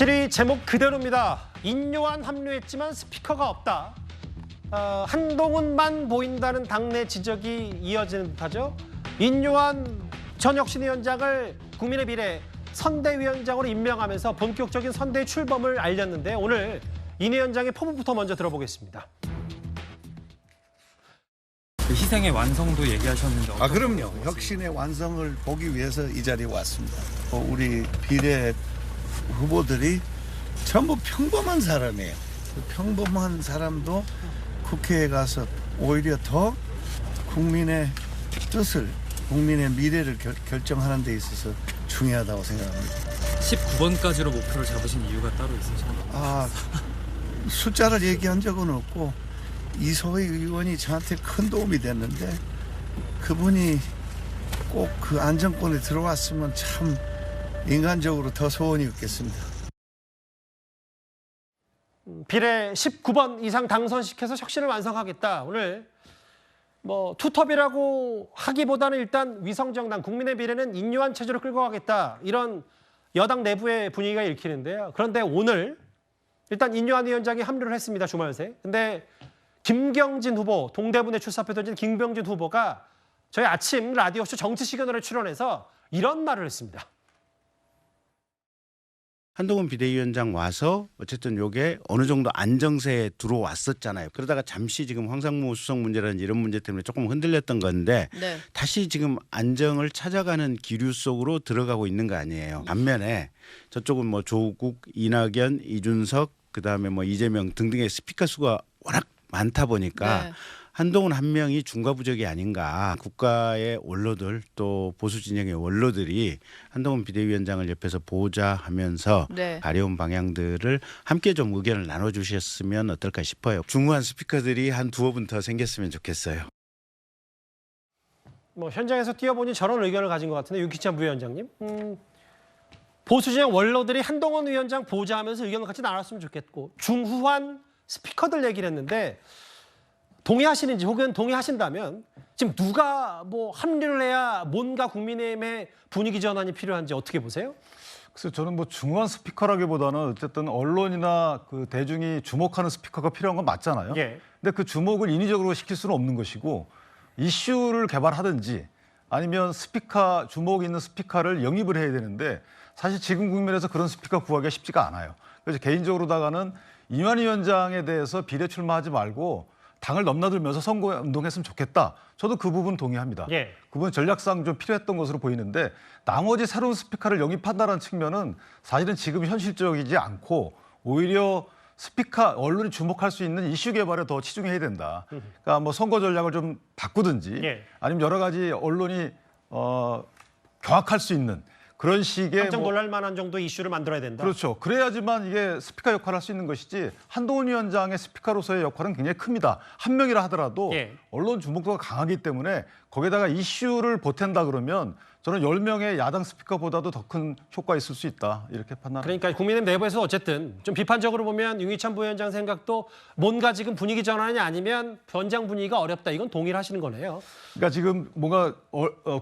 실이 제목 그대로입니다. 인요한 합류했지만 스피커가 없다. 한동훈만 보인다는 당내 지적이 이어지는 듯하죠. 인요한 전 혁신위원장을 국민의 미래 선대위원장으로 임명하면서 본격적인 선대의 출범을 알렸는데 오늘 인 위원장의 포부부터 먼저 들어보겠습니다. 희생의 완성도 얘기하셨는데 그럼요. 혁신의 완성을 보기 위해서 이 자리에 왔습니다. 우리 비례 후보들이 전부 평범한 사람이에요. 그 평범한 사람도 국회에 가서 오히려 더 국민의 뜻을, 국민의 미래를 결정하는 데 있어서 중요하다고 생각합니다. 19번까지로 목표를 잡으신 이유가 따로 있으신가요? 숫자를 얘기한 적은 없고 이소희 의원이 저한테 큰 도움이 됐는데 그분이 꼭 그 안정권에 들어왔으면 참 인간적으로 더 소원이었겠습니다. 비례 19번 이상 당선시켜서 혁신을 완성하겠다. 오늘 투톱이라고 하기보다는 일단 위성정당 국민의 미래는 인요한 체제로 끌고 가겠다. 이런 여당 내부의 분위기가 읽히는데요. 그런데 오늘 일단 인요한 위원장이 합류를 했습니다. 주말 새. 근데 김경진 후보, 동대문에 출사표 던진 김경진 후보가 저희 아침 라디오쇼 정치 시그널에 출연해서 이런 말을 했습니다. 한동훈 비대위원장 와서 어쨌든 요게 어느 정도 안정세에 들어왔었잖아요. 그러다가 잠시 지금 황상무 수석 문제라든지 이런 문제 때문에 조금 흔들렸던 건데 네. 다시 지금 안정을 찾아가는 기류 속으로 들어가고 있는 거 아니에요. 반면에 저쪽은 조국, 이낙연, 이준석, 그다음에 이재명 등등의 스피커 수가 워낙 많다 보니까 네. 한동훈 한 명이 중과부적이 아닌가. 국가의 원로들 또 보수 진영의 원로들이 한동훈 비대위원장을 옆에서 보자 하면서 네. 가려운 방향들을 함께 좀 의견을 나눠주셨으면 어떨까 싶어요. 중후한 스피커들이 한 두어 분 더 생겼으면 좋겠어요. 현장에서 뛰어보니 저런 의견을 가진 것 같은데 윤기찬 부위원장님. 보수 진영 원로들이 한동훈 위원장 보자 하면서 의견을 같이 나눴으면 좋겠고 중후한 스피커들 얘기를 했는데 동의하시는지 혹은 동의하신다면 지금 누가 합류를 해야 뭔가 국민의힘의 분위기 전환이 필요한지 어떻게 보세요? 그래서 저는 중요한 스피커라기보다는 어쨌든 언론이나 그 대중이 주목하는 스피커가 필요한 건 맞잖아요. 예. 근데 그 주목을 인위적으로 시킬 수는 없는 것이고 이슈를 개발하든지 아니면 주목 있는 스피커를 영입을 해야 되는데 사실 지금 국면에서 그런 스피커 구하기가 쉽지가 않아요. 그래서 개인적으로다가는 이완 위원장에 대해서 비례 출마하지 말고 당을 넘나들면서 선거운동했으면 좋겠다. 저도 그 부분 동의합니다. 예. 그분 전략상 좀 필요했던 것으로 보이는데 나머지 새로운 스피커를 영입한다는 측면은 사실은 지금 현실적이지 않고 오히려 언론이 주목할 수 있는 이슈 개발에 더 치중해야 된다. 그러니까 선거 전략을 좀 바꾸든지 예. 아니면 여러 가지 언론이 경악할 수 있는 그런 식의 깜짝 놀랄 만한 정도 이슈를 만들어야 된다. 그렇죠. 그래야지만 이게 스피커 역할을 할 수 있는 것이지 한동훈 위원장의 스피커로서의 역할은 굉장히 큽니다. 한 명이라 하더라도 예. 언론 주목도가 강하기 때문에 거기다가 이슈를 보탠다 그러면 저는 10명의 야당 스피커보다도 더 큰 효과가 있을 수 있다. 이렇게 판단합니다. 그러니까 국민의힘 내부에서 어쨌든 좀 비판적으로 보면 윤기찬 부위원장 생각도 뭔가 지금 분위기 전환이 아니면 변장 분위기가 어렵다. 이건 동의를 하시는 거네요. 그러니까 지금 뭔가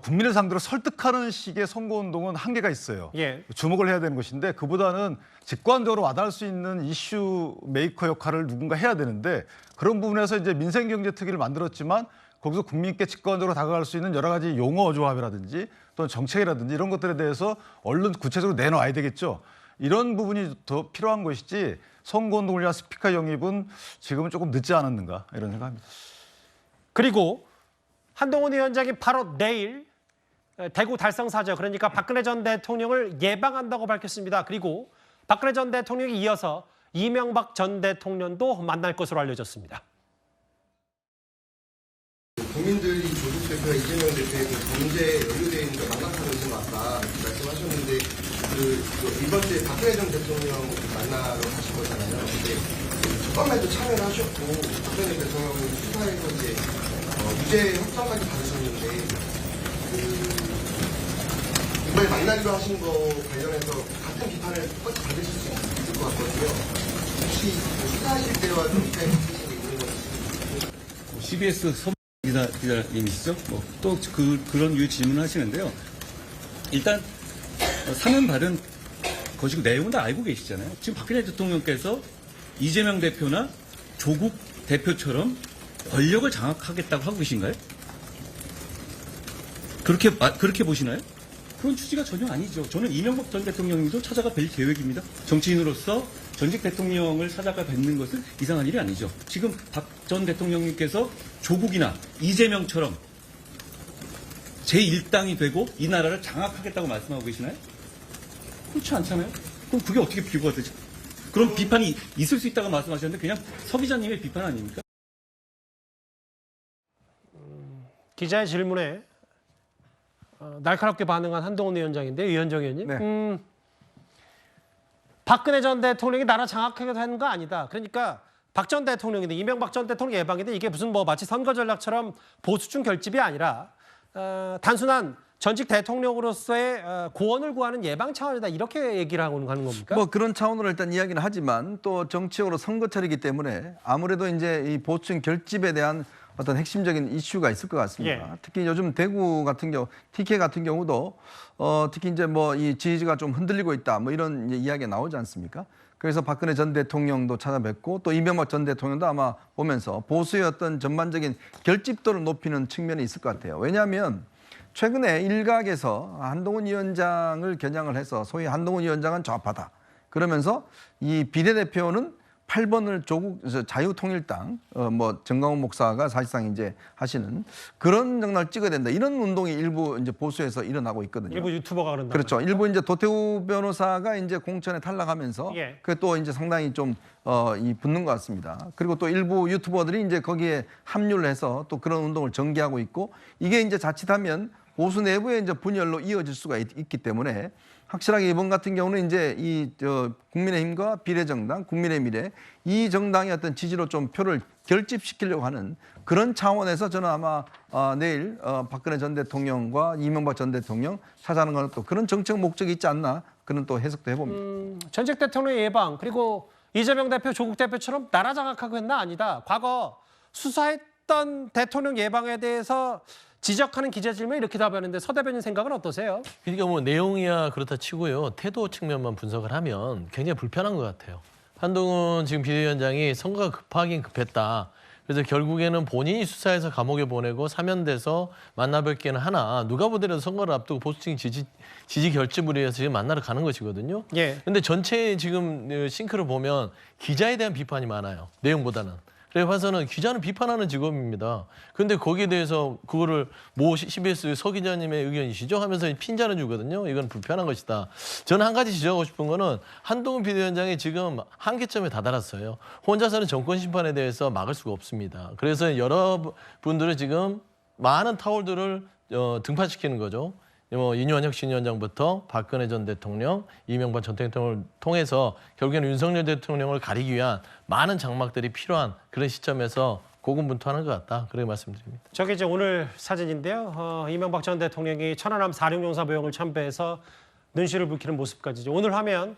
국민을 상대로 설득하는 식의 선거운동은 한계가 있어요. 예. 주목을 해야 되는 것인데 그보다는 직관적으로 와닿을 수 있는 이슈 메이커 역할을 누군가 해야 되는데 그런 부분에서 이제 민생경제특위를 만들었지만 거기서 국민께 직관적으로 다가갈 수 있는 여러 가지 용어 조합이라든지 또는 정책이라든지 이런 것들에 대해서 언론 구체적으로 내놓아야 되겠죠. 이런 부분이 더 필요한 것이지 선거운동을 위한 스피커 영입은 지금은 조금 늦지 않았는가 이런 생각합니다. 그리고 한동훈 위원장이 바로 내일 대구 달성사저 그러니까 박근혜 전 대통령을 예방한다고 밝혔습니다. 그리고 박근혜 전 대통령이 이어서 이명박 전 대통령도 만날 것으로 알려졌습니다. 국민들이 조국 대표와 이재명 대표의 경제에 연루되어 있는 걸 만나타는 것이 맞다 이렇게 말씀하셨는데 이번 주에 박근혜 전 대통령 만나러 가실 거잖아요. 근데 첫 번째도 참여를 하셨고 박근혜 대통령은 수사에서 이제 유죄 확정까지 받으셨는데 이번에 만나기로 하신 거 관련해서 같은 비판을 똑같이 받으실 수 있을 것 같거든요. 혹시 수사하실 때와 좀 입장이 바뀌신 게 있는 건지. CBS 기자님이시죠? 또 그런 류 질문을 하시는데요. 일단 사면 받은 것이고 내용은 다 알고 계시잖아요. 지금 박근혜 대통령께서 이재명 대표나 조국 대표처럼 권력을 장악하겠다고 하고 계신가요? 그렇게 보시나요? 그런 취지가 전혀 아니죠. 저는 이명박 전 대통령님도 찾아가 뵐 계획입니다. 정치인으로서 전직 대통령을 찾아가 뵙는 것은 이상한 일이 아니죠. 지금 박 전 대통령님께서 조국이나 이재명처럼 제1당이 되고 이 나라를 장악하겠다고 말씀하고 계시나요? 그렇지 않잖아요. 그럼 그게 어떻게 비교가 되죠? 그런 비판이 있을 수 있다고 말씀하셨는데 그냥 서 기자님의 비판 아닙니까? 기자의 질문에 날카롭게 반응한 한동훈 위원장인데 위원정 의원님. 네. 박근혜 전 대통령이 나라 장악하겠다 하는 거 아니다. 그러니까 박 전 대통령인데 이명박 전 대통령 예방인데 이게 무슨 뭐 마치 선거 전략처럼 보수층 결집이 아니라 단순한 전직 대통령으로서의 고언을 구하는 예방 차원이다. 이렇게 얘기를 하고 가는 겁니까? 뭐 그런 차원으로 일단 이야기는 하지만 또 정치적으로 선거철이기 때문에 아무래도 이제 이 보수층 결집에 대한 어떤 핵심적인 이슈가 있을 것 같습니다. 예. 특히 요즘 대구 같은 경우, TK 같은 경우도 특히 이제 뭐 이 지지가 좀 흔들리고 있다, 뭐 이런 이야기가 나오지 않습니까? 그래서 박근혜 전 대통령도 찾아뵙고 또 이명박 전 대통령도 아마 보면서 보수의 어떤 전반적인 결집도를 높이는 측면이 있을 것 같아요. 왜냐하면 최근에 일각에서 한동훈 위원장을 겨냥을 해서 소위 한동훈 위원장은 좌파다. 그러면서 이 비례대표는 8번을 조국 자유통일당 뭐 정강훈 목사가 사실상 이제 하시는 그런 정당을 찍어야 된다. 이런 운동이 일부 이제 보수에서 일어나고 있거든요. 일부 유튜버가 그런다. 그렇죠. 일부 이제 도태우 변호사가 이제 공천에 탈락하면서 예. 그게 또 이제 상당히 좀 이 붙는 것 같습니다. 그리고 또 일부 유튜버들이 이제 거기에 합류를 해서 또 그런 운동을 전개하고 있고 이게 이제 자칫하면 보수 내부의 이제 분열로 이어질 수가 있기 때문에 확실하게 이번 같은 경우는 이제 이 국민의힘과 비례정당, 국민의 미래 이 정당의 어떤 지지로 좀 표를 결집시키려고 하는 그런 차원에서 저는 아마 내일 박근혜 전 대통령과 이명박 전 대통령 찾아가는 건 또 그런 정책 목적이 있지 않나 그런 또 해석도 해봅니다. 전직 대통령의 예방 그리고 이재명 대표, 조국 대표처럼 나라 장악하고 했나 아니다. 과거 수사했던 대통령 예방에 대해서 지적하는 기자 질문에 이렇게 답하는데 서 대변인 생각은 어떠세요? 그러니까 뭐 내용이야 그렇다 치고요. 태도 측면만 분석을 하면 굉장히 불편한 것 같아요. 한동훈 지금 비대위원장이 선거가 급하긴 급했다. 그래서 결국에는 본인이 수사해서 감옥에 보내고 사면돼서 만나뵐게는 하나 누가 보더라도 선거를 앞두고 보수층 지지 결집을 위해서 지금 만나러 가는 것이거든요. 예. 근데 전체 지금 싱크를 보면 기자에 대한 비판이 많아요. 내용보다는. 그래 봐서는 기자는 비판하는 직업입니다. 그런데 거기에 대해서 그거를 모 CBS 서 기자님의 의견이시죠? 하면서 핀잔을 주거든요. 이건 불편한 것이다. 저는 한 가지 지적하고 싶은 거는 한동훈 비대위원장이 지금 한계점에 다다랐어요. 혼자서는 정권 심판에 대해서 막을 수가 없습니다. 그래서 여러분들은 지금 많은 타올들을 등판시키는 거죠. 뭐 이뇨한 혁신위원장부터 박근혜 전 대통령, 이명박 전 대통령을 통해서 결국에는 윤석열 대통령을 가리기 위한 많은 장막들이 필요한 그런 시점에서 고군분투하는 것 같다. 그렇게 말씀드립니다. 저게 이제 오늘 사진인데요. 이명박 전 대통령이 천안함 4.6용사 모형을 참배해서 눈시를 붉히는 모습까지. 이제 오늘 화면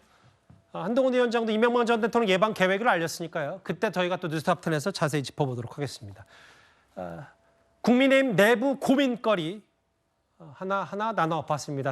한동훈 위원장도 이명박 전 대통령 예방 계획을 알렸으니까요. 그때 저희가 또 뉴스탑10에서 자세히 짚어보도록 하겠습니다. 국민의힘 내부 고민거리 하나하나 나눠봤습니다.